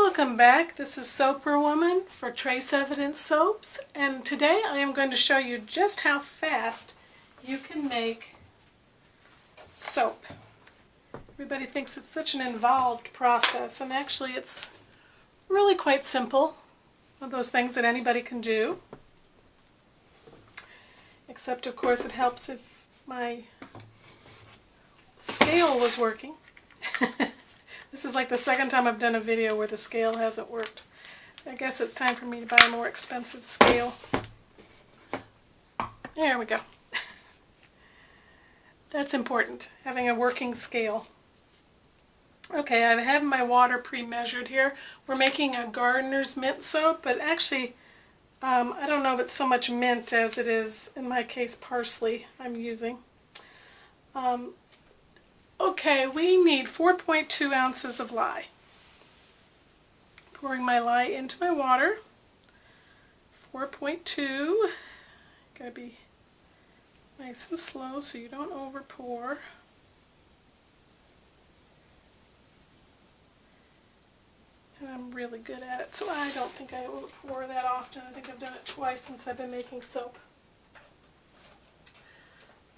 Welcome back. This is Soaper Woman for Trace Evidence Soaps, and today I am going to show you just how fast you can make soap. Everybody thinks it's such an involved process, and actually it's really quite simple. One of those things that anybody can do. Except, of course, it helps if my scale was working. This is like the second time I've done a video where the scale hasn't worked. I guess it's time for me to buy a more expensive scale. There we go. That's important, having a working scale. Okay, I have my water pre-measured here. We're making a gardener's mint soap, but actually I don't know if it's so much mint as it is, in my case, parsley I'm using. Okay, we need 4.2 ounces of lye. Pouring my lye into my water. 4.2. Gotta be nice and slow so you don't over pour. And I'm really good at it, so I don't think I will pour that often. I think I've done it twice since I've been making soap.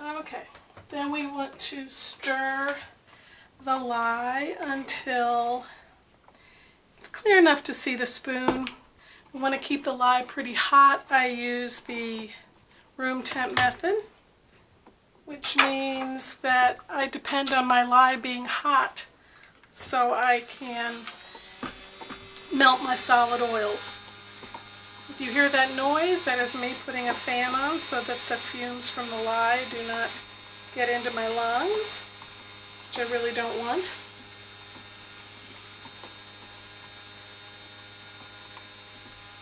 Okay, then we want to stir the lye until it's clear enough to see the spoon. We want to keep the lye pretty hot. I use the room temp method, which means that I depend on my lye being hot so I can melt my solid oils. If you hear that noise, that is me putting a fan on so that the fumes from the lye do not get into my lungs, which I really don't want.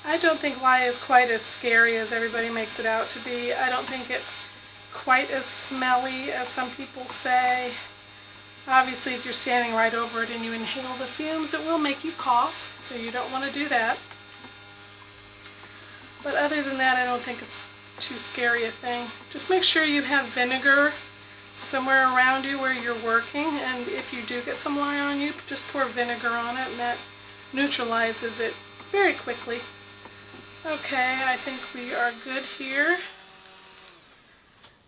I don't think lye is quite as scary as everybody makes it out to be. I don't think it's quite as smelly as some people say. Obviously, if you're standing right over it and you inhale the fumes, it will make you cough, so you don't want to do that. But other than that, I don't think it's too scary a thing. Just make sure you have vinegar somewhere around you where you're working, and if you do get some lye on you, just pour vinegar on it and that neutralizes it very quickly. Okay, I think we are good here.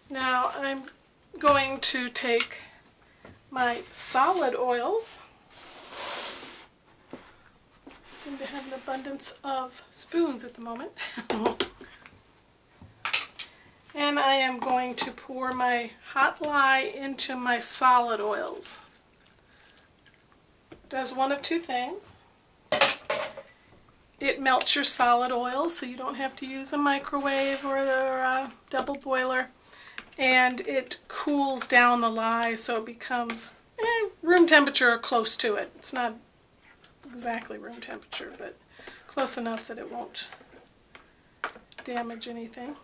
Now I'm going to take my solid oils. I seem to have an abundance of spoons at the moment. And I am going to pour my hot lye into my solid oils. It does one of two things. It melts your solid oil so you don't have to use a microwave or a double boiler. And it cools down the lye so it becomes room temperature or close to it. It's not exactly room temperature, but close enough that it won't damage anything.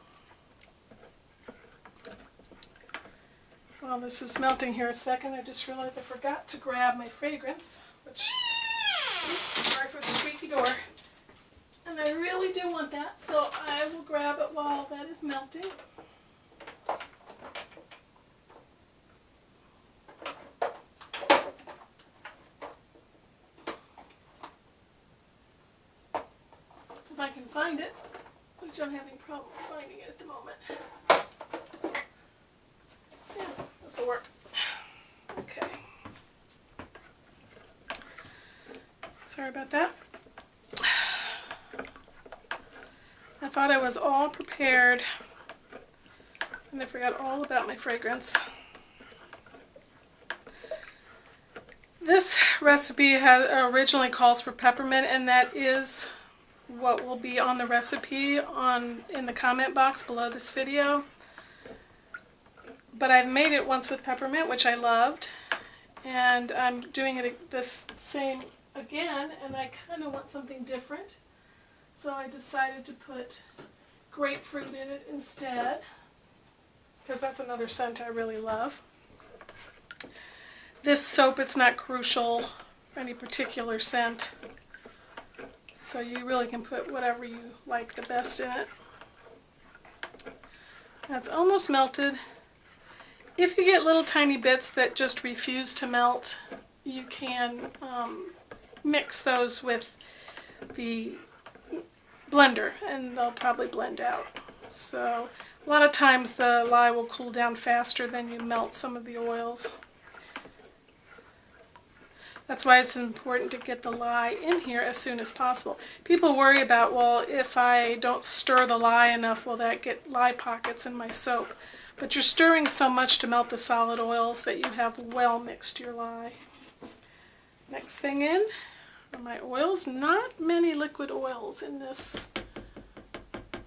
While this is melting here a second, I just realized I forgot to grab my fragrance, which, sorry for the squeaky door, and I really do want that, so I will grab it while that is melting. If I can find it, which I'm having problems finding it at the moment. Yeah, this will work. Okay. Sorry about that. I thought I was all prepared, and I forgot all about my fragrance. This recipe originally calls for peppermint, and that is what will be on the recipe in the comment box below this video. But I've made it once with peppermint, which I loved, and I'm doing it this same again, and I kind of want something different. So I decided to put grapefruit in it instead, because that's another scent I really love. This soap, it's not crucial for any particular scent, so you really can put whatever you like the best in it. That's almost melted. If you get little tiny bits that just refuse to melt, you can mix those with the blender and they'll probably blend out. So a lot of times the lye will cool down faster than you melt some of the oils. That's why it's important to get the lye in here as soon as possible. People worry about, well, if I don't stir the lye enough, will that get lye pockets in my soap? But you're stirring so much to melt the solid oils that you have well mixed your lye. Next thing in are my oils. Not many liquid oils in this.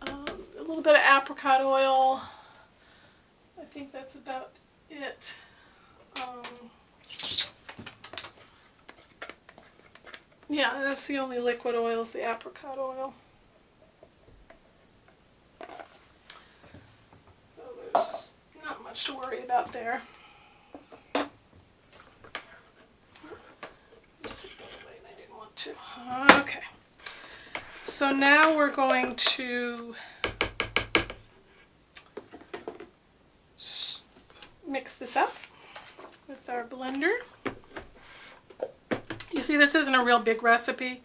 A little bit of apricot oil. I think that's about it. Yeah, that's the only liquid oil is the apricot oil. So there's not much to worry about there. Just took that away and I didn't want to. Okay. So now we're going to mix this up with our blender. You see, this isn't a real big recipe.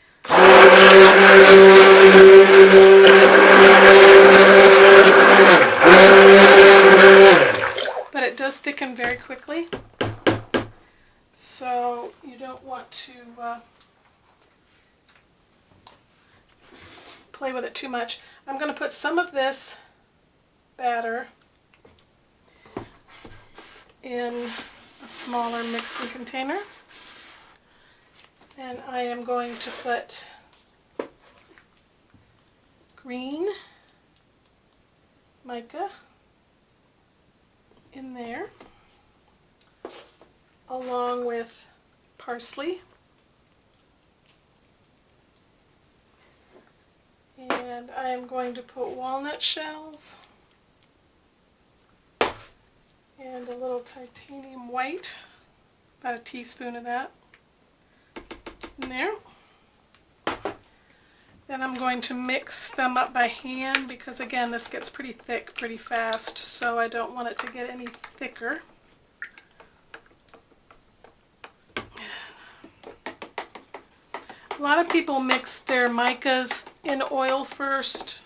But it does thicken very quickly. So you don't want to play with it too much. I'm going to put some of this batter in a smaller mixing container. And I am going to put green mica in there, along with parsley, and I am going to put walnut shells and a little titanium white, about a teaspoon of that in there. Then I'm going to mix them up by hand because, again, this gets pretty thick pretty fast, so I don't want it to get any thicker. A lot of people mix their micas in oil first,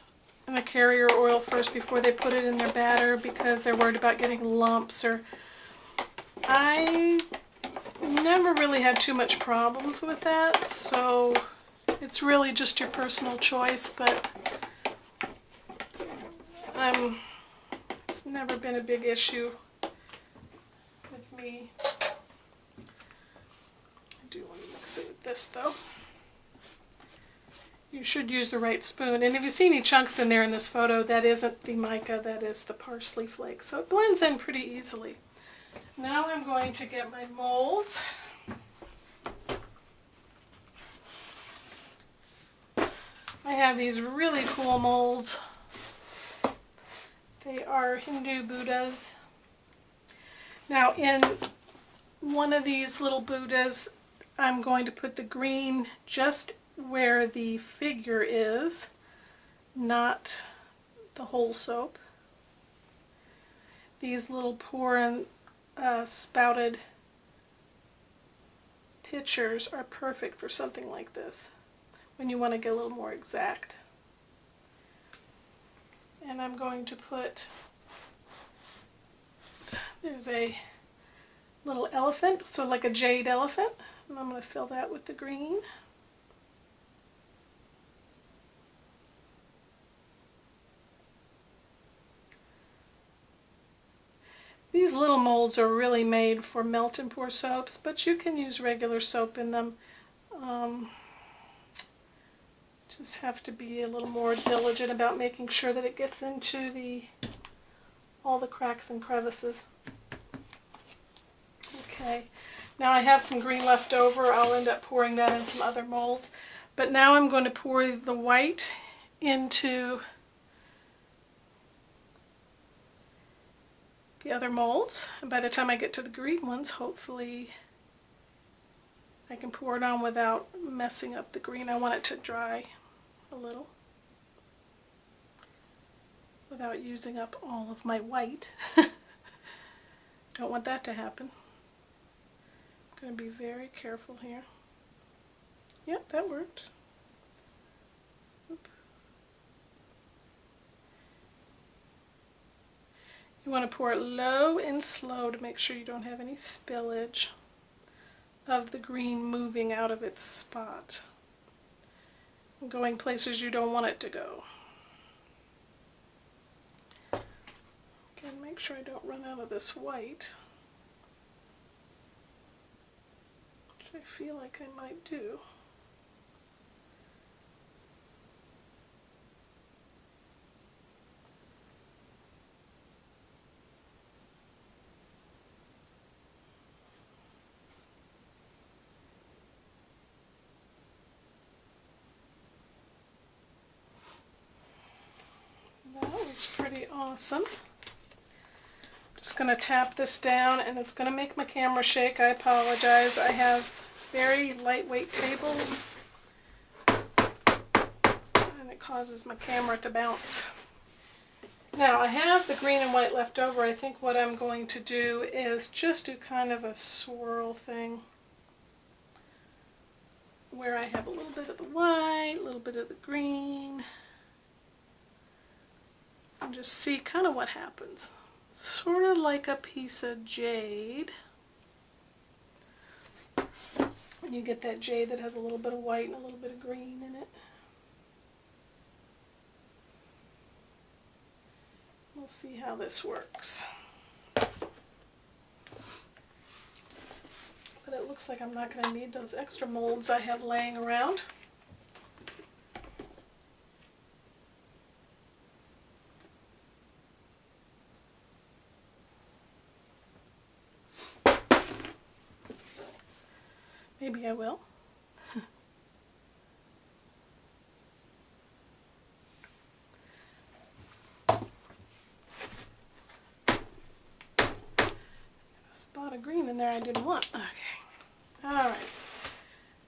in a carrier oil first, before they put it in their batter because they're worried about getting lumps. Or I never really had too much problems with that, so it's really just your personal choice, but it's never been a big issue with me. I do want to mix it with this though. You should use the right spoon, and if you see any chunks in there in this photo, that isn't the mica, that is the parsley flakes, so it blends in pretty easily. Now I'm going to get my molds. I have these really cool molds. They are Hindu Buddhas. Now in one of these little Buddhas, I'm going to put the green just where the figure is, not the whole soap. These little pour and spouted pitchers are perfect for something like this, when you want to get a little more exact. And I'm going to put, there's a little elephant, so like a jade elephant, and I'm going to fill that with the green. These little molds are really made for melt and pour soaps, but you can use regular soap in them. Just have to be a little more diligent about making sure that it gets into all the cracks and crevices. Okay, now I have some green left over. I'll end up pouring that in some other molds. But now I'm going to pour the white into the other molds, and by the time I get to the green ones, hopefully I can pour it on without messing up the green. I want it to dry a little without using up all of my white. Don't want that to happen. I'm going to be very careful here. Yep, that worked. Oop. You want to pour it low and slow to make sure you don't have any spillage of the green moving out of its spot, going places you don't want it to go. Again, make sure I don't run out of this white, which I feel like I might do. That was pretty awesome. Just going to tap this down, and it's going to make my camera shake. I apologize. I have very lightweight tables, and it causes my camera to bounce. Now I have the green and white left over. I think what I'm going to do is just do kind of a swirl thing where I have a little bit of the white, a little bit of the green, and just see kind of what happens. Sort of like a piece of jade. When you get that jade that has a little bit of white and a little bit of green in it. We'll see how this works. But it looks like I'm not going to need those extra molds I have laying around. Maybe I will. A spot of green in there I didn't want. Okay. Alright.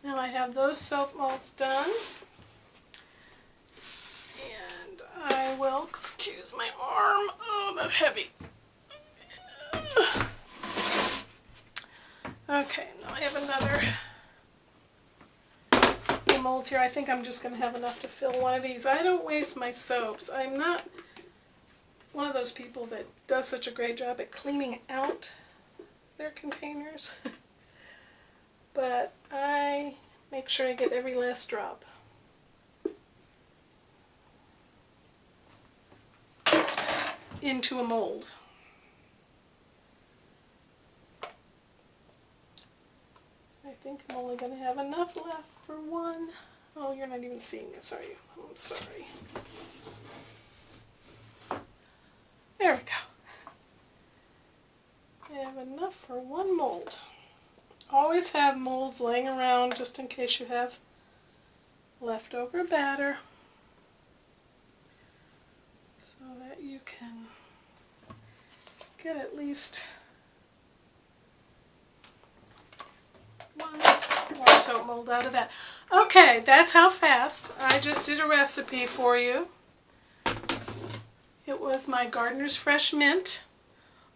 Now I have those soap molds done. And I will, excuse my arm. Oh, that's heavy. Okay, now I have another mold here. I think I'm just going to have enough to fill one of these. I don't waste my soaps. I'm not one of those people that does such a great job at cleaning out their containers. But I make sure I get every last drop. Into a mold. I think I'm only going to have enough left for one. Oh, you're not even seeing this, are you? I'm sorry. There we go. I have enough for one mold. Always have molds laying around just in case you have leftover batter, so that you can get at least one more soap mold out of that. Okay, that's how fast. I just did a recipe for you. It was my Gardener's Fresh Mint,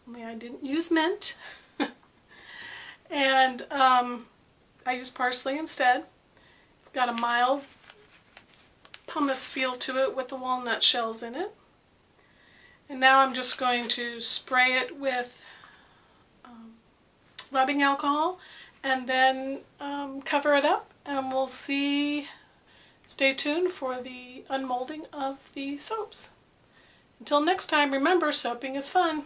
only I didn't use mint. And I used parsley instead. It's got a mild pumice feel to it with the walnut shells in it. And now I'm just going to spray it with rubbing alcohol and then cover it up, and we'll see. Stay tuned for the unmolding of the soaps. Until next time, remember, soaping is fun.